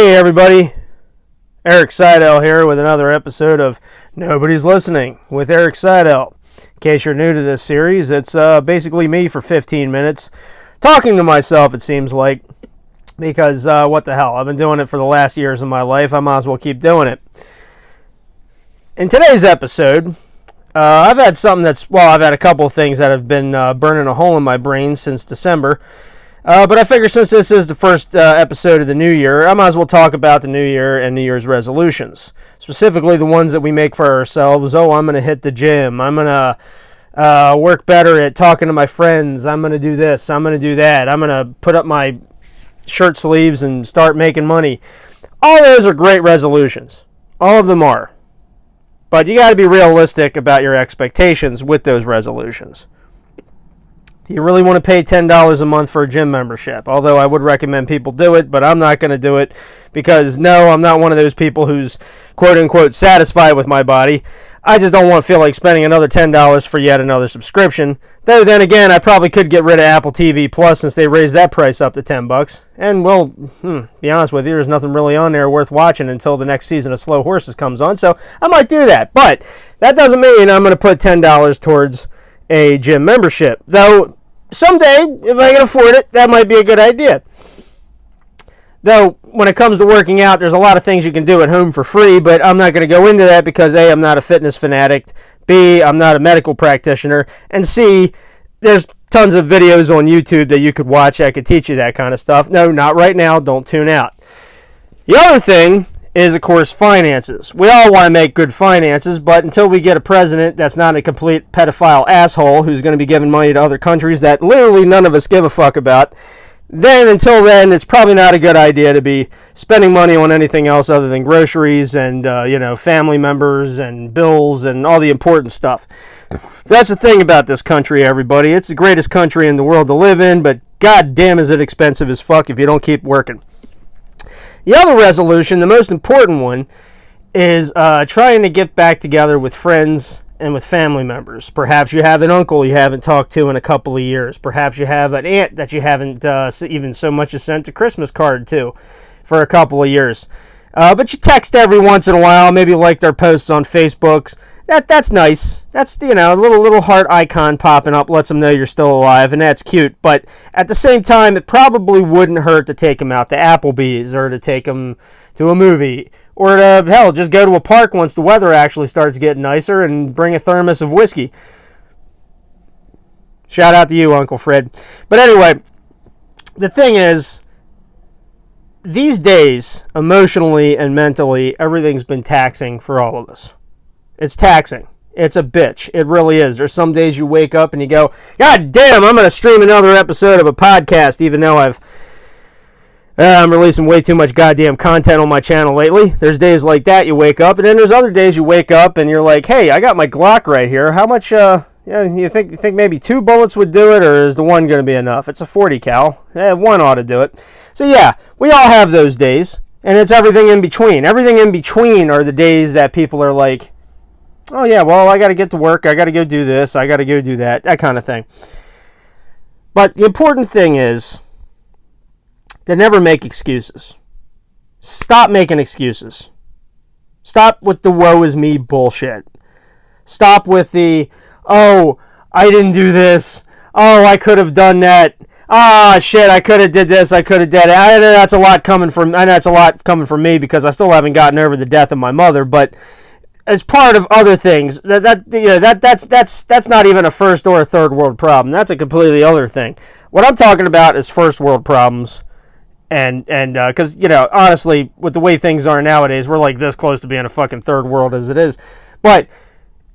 Hey everybody, Eric Seidel here with another episode of Nobody's Listening with Eric Seidel. In case you're new to this series, it's basically me for 15 minutes talking to myself, it seems like, because what the hell, I've been doing it for the last years of my life, I might as well keep doing it. In today's episode, I've had a couple of things that have been burning a hole in my brain since December. But I figure since this is the first episode of the new year, I might as well talk about the new year and New Year's resolutions. Specifically the ones that we make for ourselves. Oh, I'm going to hit the gym. I'm going to work better at talking to my friends. I'm going to do this. I'm going to do that. I'm going to put up my shirt sleeves and start making money. All those are great resolutions. All of them are. But you got to be realistic about your expectations with those resolutions. Do you really want to pay $10 a month for a gym membership? Although I would recommend people do it, but I'm not going to do it because, no, I'm not one of those people who's quote-unquote satisfied with my body. I just don't want to feel like spending another $10 for yet another subscription. Though then again, I probably could get rid of Apple TV Plus since they raised that price up to $10. And, well, be honest with you, there's nothing really on there worth watching until the next season of Slow Horses comes on, so I might do that. But that doesn't mean I'm going to put $10 towards a gym membership, though someday, if I can afford it, that might be a good idea. Though, when it comes to working out, there's a lot of things you can do at home for free, but I'm not going to go into that because A, I'm not a fitness fanatic, B, I'm not a medical practitioner, and C, there's tons of videos on YouTube that you could watch that could teach you that kind of stuff. No, not right now, don't tune out. The other thing is, of course, finances. We all want to make good finances, but until we get a president that's not a complete pedophile asshole who's going to be giving money to other countries that literally none of us give a fuck about, until then, it's probably not a good idea to be spending money on anything else other than groceries and, family members and bills and all the important stuff. That's the thing about this country, everybody. It's the greatest country in the world to live in, but goddamn is it expensive as fuck if you don't keep working. The other resolution, the most important one, is trying to get back together with friends and with family members. Perhaps you have an uncle you haven't talked to in a couple of years. Perhaps you have an aunt that you haven't even so much as sent a Christmas card to for a couple of years. But you text every once in a while, maybe like their posts on Facebook. That's nice. That's, a little heart icon popping up lets them know you're still alive, and that's cute. But at the same time, it probably wouldn't hurt to take them out to Applebee's or to take them to a movie or to, hell, just go to a park once the weather actually starts getting nicer and bring a thermos of whiskey. Shout out to you, Uncle Fred. But anyway, the thing is, these days, emotionally and mentally, everything's been taxing for all of us. It's taxing. It's a bitch. It really is. There's some days you wake up and you go, God damn, I'm going to stream another episode of a podcast, even though I'm releasing way too much goddamn content on my channel lately. There's days like that you wake up, and then there's other days you wake up and you're like, hey, I got my Glock right here. How much, you think maybe 2 bullets would do it, or is the one going to be enough? It's a 40 cal. One ought to do it. So yeah, we all have those days, and it's everything in between. Everything in between are the days that people are like, oh yeah, well, I got to get to work, I got to go do this, I got to go do that kind of thing. But the important thing is to never make excuses. Stop making excuses. Stop with the woe is me bullshit. Stop with the, oh, I didn't do this, oh, I could have done that, ah, shit, I could have did this, I could have did it. I know that's a lot coming from me because I still haven't gotten over the death of my mother, but as part of other things, that's not even a first or a third world problem. That's a completely other thing. What I'm talking about is first world problems, and because honestly, with the way things are nowadays, we're like this close to being a fucking third world as it is. But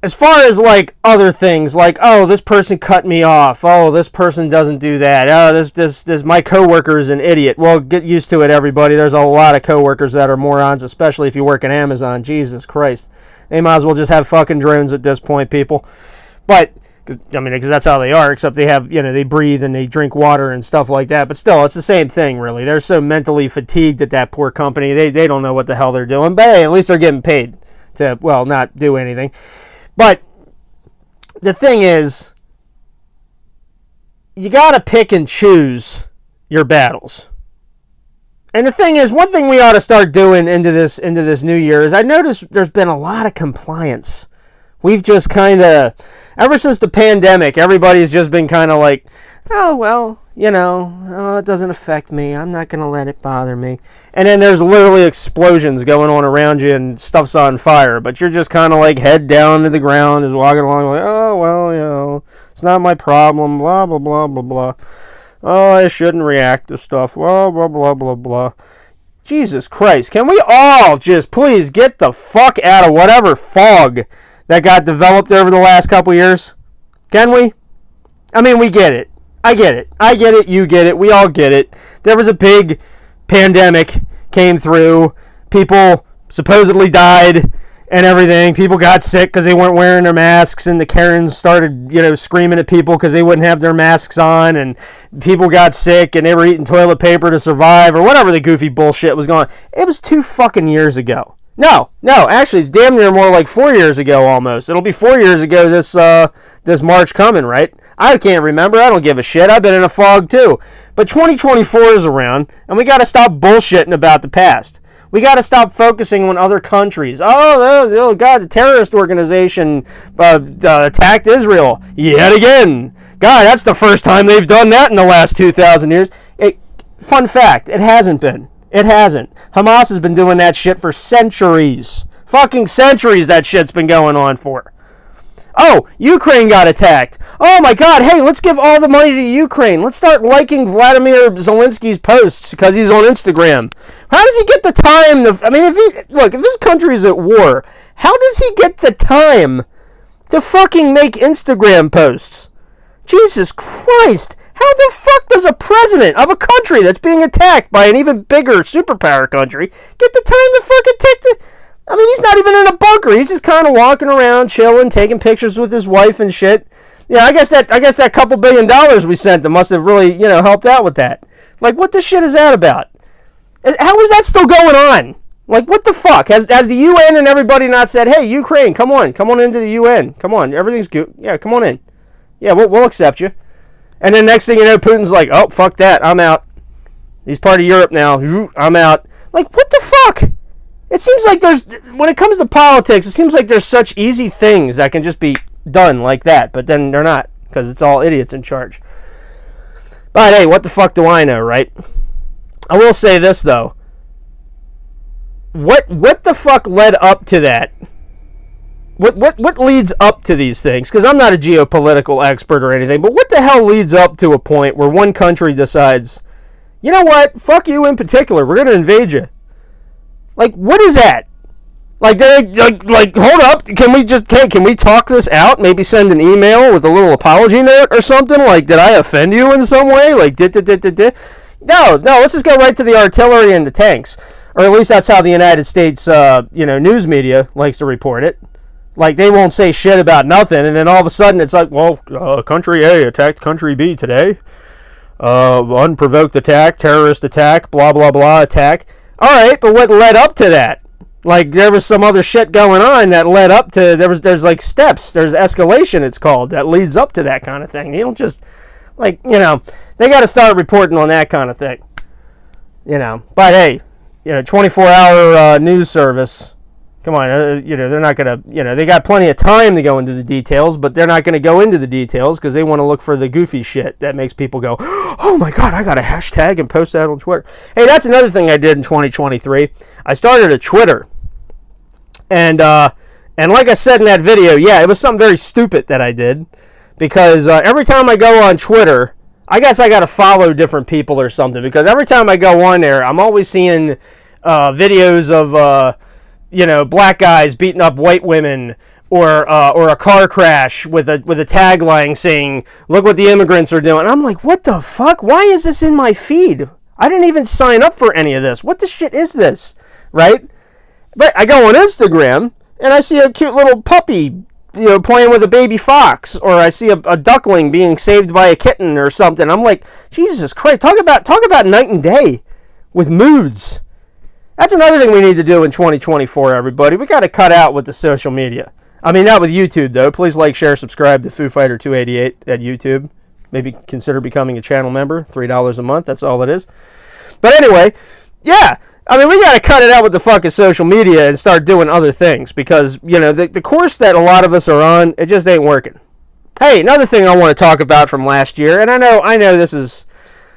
as far as like other things, like, oh, this person cut me off, oh, this person doesn't do that, oh, this my coworker is an idiot. Well, get used to it, everybody. There's a lot of coworkers that are morons, especially if you work at Amazon. Jesus Christ. They might as well just have fucking drones at this point, people. But, because that's how they are, except they have, they breathe and they drink water and stuff like that. But still, it's the same thing, really. They're so mentally fatigued at that poor company, they don't know what the hell they're doing. But hey, at least they're getting paid to, well, not do anything. But the thing is, you got to pick and choose your battles. And the thing is, one thing we ought to start doing into this new year is I noticed there's been a lot of compliance. We've just kind of, ever since the pandemic, everybody's just been kind of like, oh, well, it doesn't affect me. I'm not going to let it bother me. And then there's literally explosions going on around you and stuff's on fire. But you're just kind of like head down to the ground, just walking along like, oh, well, it's not my problem, blah, blah, blah, blah, blah. Oh, I shouldn't react to stuff, blah, blah, blah, blah, blah. Jesus Christ, can we all just please get the fuck out of whatever fog that got developed over the last couple years? Can we? I mean, we get it. I get it, you get it, we all get it. There was a big pandemic came through, people supposedly died and everything. People got sick because they weren't wearing their masks, and the Karens started, screaming at people because they wouldn't have their masks on, and people got sick and they were eating toilet paper to survive, or whatever the goofy bullshit was going on. It was 2 fucking years ago. No, actually it's damn near more like 4 years ago almost. It'll be 4 years ago this March coming, right? I can't remember. I don't give a shit. I've been in a fog too. But 2024 is around, and we got to stop bullshitting about the past. We got to stop focusing on other countries. Oh, God, the terrorist organization attacked Israel yet again. God, that's the first time they've done that in the last 2,000 years. Fun fact, it hasn't been. It hasn't. Hamas has been doing that shit for centuries. Fucking centuries that shit's been going on for. Oh, Ukraine got attacked. Oh my God, hey, let's give all the money to Ukraine. Let's start liking Vladimir Zelensky's posts because he's on Instagram. How does he get the time? If this country's at war, how does he get the time to fucking make Instagram posts? Jesus Christ. How the fuck does a president of a country that's being attacked by an even bigger superpower country get the time to fucking take the... he's not even in a bunker. He's just kind of walking around, chilling, taking pictures with his wife and shit. Yeah, I guess that couple $1 billion we sent them must have really, helped out with that. Like, what the shit is that about? How is that still going on? Like, what the fuck? Has the UN and everybody not said, hey, Ukraine, come on into the UN. Come on, everything's good. Yeah, come on in. Yeah, we'll accept you. And then next thing you know, Putin's like, oh, fuck that, I'm out. He's part of Europe now. I'm out. Like, what the fuck? It seems like when it comes to politics, it seems like there's such easy things that can just be done like that, but then they're not, because it's all idiots in charge. But hey, what the fuck do I know, right? I will say this, though. What the fuck led up to that? What leads up to these things? Because I'm not a geopolitical expert or anything, but what the hell leads up to a point where one country decides, you know what, fuck you in particular, we're going to invade you? Like, what is that? Like, hold up, can we talk this out? Maybe send an email with a little apology note or something? Like, did I offend you in some way? Like, No, let's just go right to the artillery and the tanks. Or at least that's how the United States, news media likes to report it. Like, they won't say shit about nothing, and then all of a sudden it's like, well, country A attacked country B today. Unprovoked attack, terrorist attack, blah, blah, blah attack. All right, but what led up to that? Like, there was some other shit going on that led up to, there's like steps, there's escalation, it's called, that leads up to that kind of thing. You don't just, they got to start reporting on that kind of thing. But hey, 24-hour news service. Come on, they're not going to, they got plenty of time to go into the details, but they're not going to go into the details because they want to look for the goofy shit that makes people go, oh my God, I got a hashtag and post that on Twitter. Hey, that's another thing I did in 2023. I started a Twitter. And like I said in that video, yeah, it was something very stupid that I did because every time I go on Twitter, I guess I got to follow different people or something because every time I go on there, I'm always seeing videos of, black guys beating up white women or a car crash with a tagline saying, look what the immigrants are doing. And I'm like, what the fuck? Why is this in my feed? I didn't even sign up for any of this. What the shit is this? Right? But I go on Instagram and I see a cute little puppy, playing with a baby fox, or I see a duckling being saved by a kitten or something. I'm like, Jesus Christ, talk about night and day with moods. That's another thing we need to do in 2024, everybody. We got to cut out with the social media. I mean, not with YouTube, though. Please like, share, subscribe to Foo Fighter 288 at YouTube. Maybe consider becoming a channel member, $3 a month. That's all it is. But anyway, Yeah. I mean, we got to cut it out with the fucking social media and start doing other things because, you know, the course that a lot of us are on, it just ain't working. Hey, another thing I want to talk about from last year, and I know this is,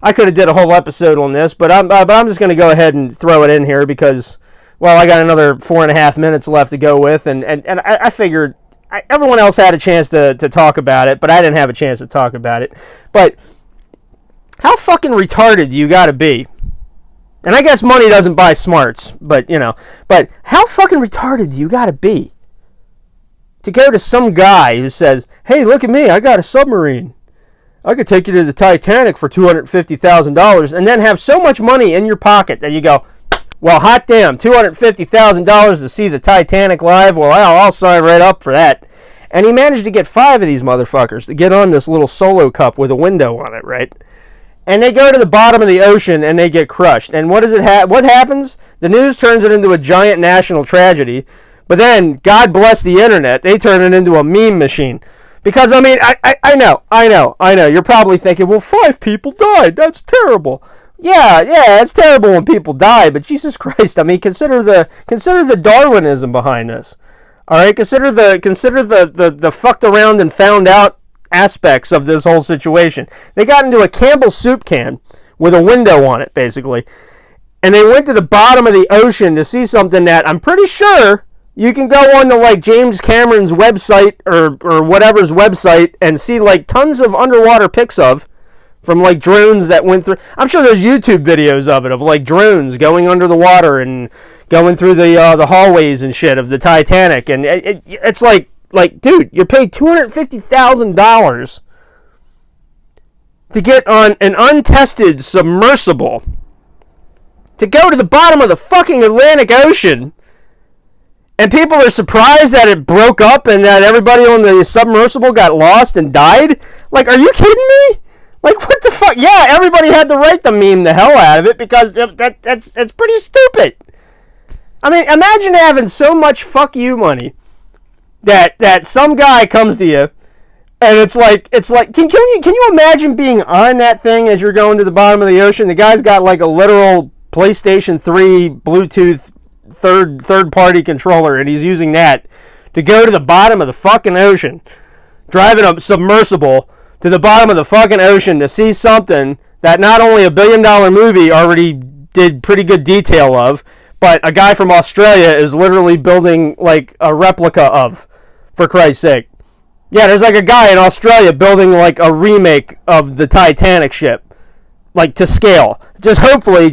I could have did a whole episode on this, but I'm just going to go ahead and throw it in here because, well, I got another 4.5 minutes left to go with, and I figured everyone else had a chance to talk about it, but I didn't have a chance to talk about it. But how fucking retarded you got to be? And I guess money doesn't buy smarts, but, you know, but how fucking retarded do you got to be to go to some guy who says, hey, look at me, I got a submarine. I could take you to the Titanic for $250,000 and then have so much money in your pocket that you go, well, hot damn, $250,000 to see the Titanic live? Well, I'll sign right up for that. And he managed to get 5 of these motherfuckers to get on this little solo cup with a window on it, right? And they go to the bottom of the ocean and they get crushed. And what does what happens? The news turns it into a giant national tragedy. But then, God bless the internet, they turn it into a meme machine. Because, I mean, I know. You're probably thinking, well, 5 people died. That's terrible. Yeah, it's terrible when people die. But Jesus Christ, I mean, consider the Darwinism behind this. All right, consider the fucked around and found out aspects of this whole situation. They got into a Campbell's soup can with a window on it, basically. And they went to the bottom of the ocean to see something that I'm pretty sure you can go on to like James Cameron's website or whatever's website and see like tons of underwater pics of from like drones that went through. I'm sure there's YouTube videos of it, of like drones going under the water and going through the hallways and shit of the Titanic. And it's like, dude, you're paid $250,000 to get on an untested submersible to go to the bottom of the fucking Atlantic Ocean, and people are surprised that it broke up and that everybody on the submersible got lost and died? Like, are you kidding me? Like, what the fuck? Yeah, everybody had the right to meme the hell out of it because that's pretty stupid. I mean, imagine having so much fuck you money that some guy comes to you and it's like can you imagine being on that thing as you're going to the bottom of the ocean? The guy's got like a literal PlayStation 3 Bluetooth third party controller and he's using that to go to the bottom of the fucking ocean, driving a submersible to the bottom of the fucking ocean to see something that not only a $1 billion movie already did pretty good detail of, but a guy from Australia is literally building like a replica of, for Christ's sake. Yeah, there's like a guy in Australia building like a remake of the Titanic ship, like to scale. Just hopefully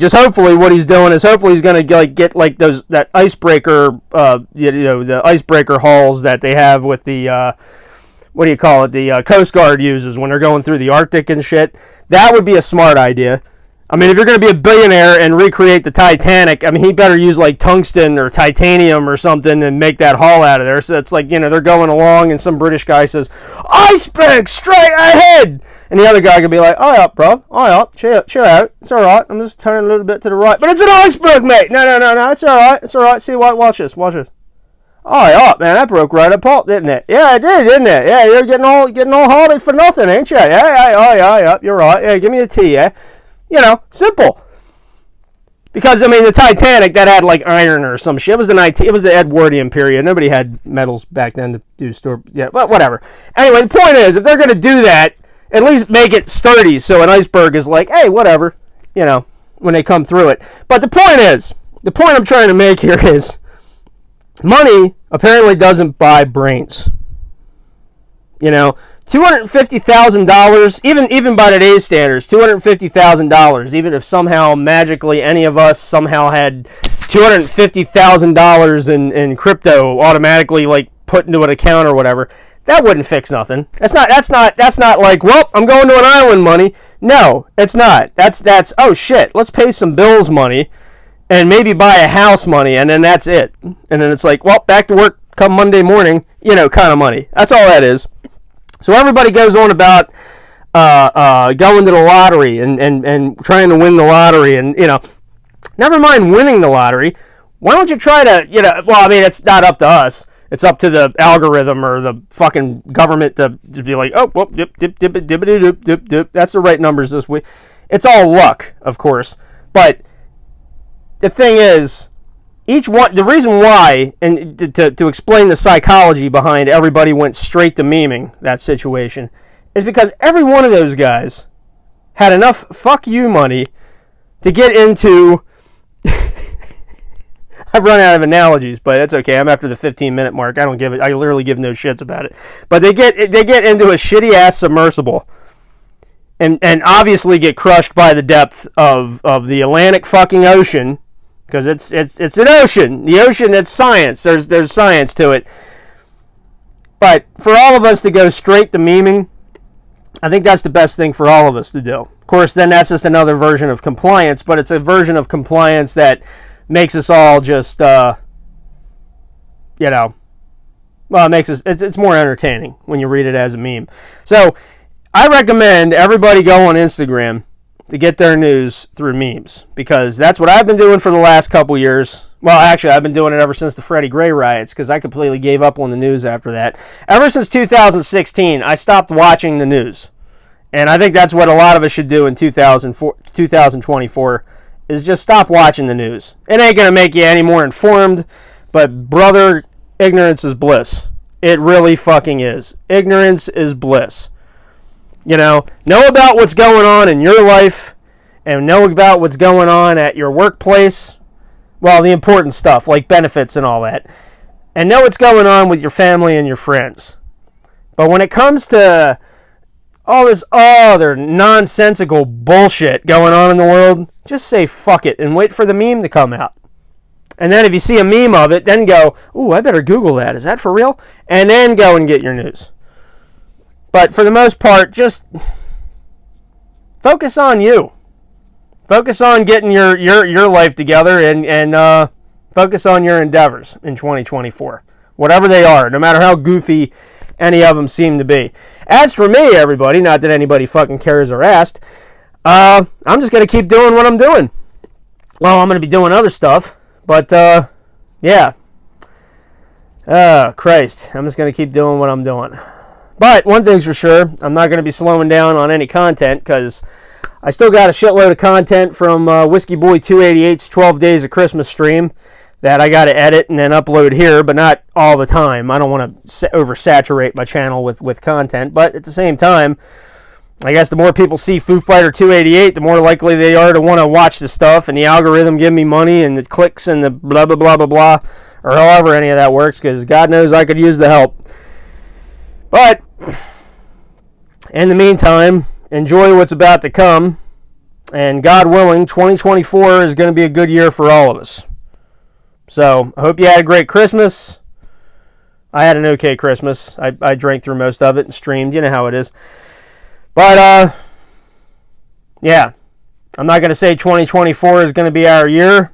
what he's doing is hopefully he's gonna get like that icebreaker, the icebreaker hulls that they have with the what do you call it? The Coast Guard uses when they're going through the Arctic and shit. That would be a smart idea. I mean, if you're going to be a billionaire and recreate the Titanic, I mean, he better use like tungsten or titanium or something and make that hull out of there. So it's like, they're going along and some British guy says, iceberg straight ahead. And the other guy could be like, oh, yeah, bro. Oh, yeah, chill out. It's all right. I'm just turning a little bit to the right. But it's an iceberg, mate. No. It's all right. It's all right. See, watch this. Oh, yeah, man, that broke right apart, didn't it? Yeah, it did, didn't it? Yeah, you're getting all hardy for nothing, ain't you? Yeah, you're right. Yeah, give me a tea, yeah? Simple. Because, I mean, the Titanic, that had, like, iron or some shit. It was the Edwardian period. Nobody had metals back then to do store. Yeah, but whatever. Anyway, the point is, if they're going to do that, at least make it sturdy so an iceberg is like, hey, whatever, when they come through it. But the point I'm trying to make here is, money apparently doesn't buy brains. $250,000, even by today's standards, $250,000, even if somehow magically any of us somehow had $250,000 in crypto automatically like put into an account or whatever, that wouldn't fix nothing. That's not like, well, I'm going to an island money. No, it's not. That's oh shit, let's pay some bills money and maybe buy a house money, and then that's it. And then it's like, well, back to work come Monday morning, kind of money. That's all that is. So everybody goes on about going to the lottery and trying to win the lottery, and never mind winning the lottery. Why don't you try to well, I mean, it's not up to us. It's up to the algorithm or the fucking government to be like, oh, whoop, dip, that's the right numbers this week. It's all luck, of course, but the thing is, the reason why, and to explain the psychology behind everybody went straight to memeing that situation, is because every one of those guys had enough fuck you money to get into. I've run out of analogies, but that's okay. I'm after the 15-minute mark. I literally give no shits about it. But they get into a shitty ass submersible, and obviously get crushed by the depth of the Atlantic fucking Ocean, because it's an ocean. The ocean, it's science. There's science to it. But for all of us to go straight to memeing, I think that's the best thing for all of us to do. Of course, then that's just another version of compliance, but it's a version of compliance that makes us all just, well, it makes us, it's more entertaining when you read it as a meme. So, I recommend everybody go on Instagram to get their news through memes, because that's what I've been doing for the last couple years. Well, actually, I've been doing it ever since the Freddie Gray riots, because I completely gave up on the news after that. Ever since 2016, I stopped watching the news. And I think that's what a lot of us should do in 2024, is just stop watching the news. It ain't going to make you any more informed, but brother, ignorance is bliss. It really fucking is. Ignorance is bliss. Know about what's going on in your life, and know about what's going on at your workplace. Well, the important stuff, like benefits and all that. And know what's going on with your family and your friends. But when it comes to all this other nonsensical bullshit going on in the world, just say fuck it and wait for the meme to come out. And then if you see a meme of it, then go, ooh, I better Google that. Is that for real? And then go and get your news. But for the most part, just focus on you. Focus on getting your life together, and focus on your endeavors in 2024. Whatever they are, no matter how goofy any of them seem to be. As for me, everybody, not that anybody fucking cares or asked, I'm just going to keep doing what I'm doing. Well, I'm going to be doing other stuff, but, yeah. Christ, I'm just going to keep doing what I'm doing. But one thing's for sure, I'm not going to be slowing down on any content, because I still got a shitload of content from Whiskey Boy 288's 12 Days of Christmas stream that I got to edit and then upload here, but not all the time. I don't want to oversaturate my channel with content, but at the same time, I guess the more people see Foo Fighter 288, the more likely they are to want to watch the stuff, and the algorithm give me money, and the clicks, and the blah, blah, blah, blah, blah, or however any of that works, because God knows I could use the help. But in the meantime, enjoy what's about to come, and God willing, 2024 is going to be a good year for all of us. So, I hope you had a great Christmas. I had an okay Christmas. I drank through most of it and streamed. You know how it is. But, yeah. I'm not going to say 2024 is going to be our year.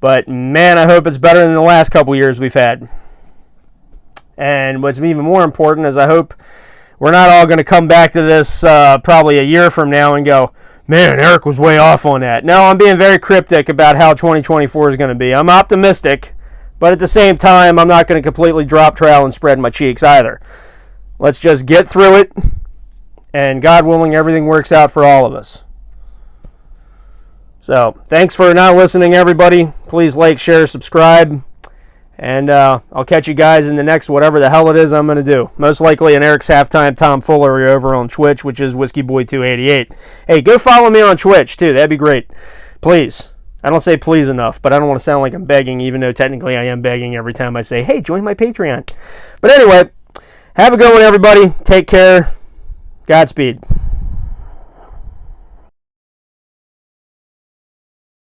But, man, I hope it's better than the last couple years we've had. And what's even more important is I hope we're not all going to come back to this probably a year from now and go, man, Eric was way off on that. No, I'm being very cryptic about how 2024 is going to be. I'm optimistic, but at the same time, I'm not going to completely drop trowel and spread my cheeks either. Let's just get through it, and God willing, everything works out for all of us. So, thanks for not listening, everybody. Please like, share, subscribe. And I'll catch you guys in the next whatever the hell it is I'm going to do. Most likely an Eric's Halftime Tomfoolery over on Twitch, which is Whiskey Boy 288. Hey, go follow me on Twitch, too. That'd be great. Please. I don't say please enough, but I don't want to sound like I'm begging, even though technically I am begging every time I say, hey, join my Patreon. But anyway, have a good one, everybody. Take care. Godspeed.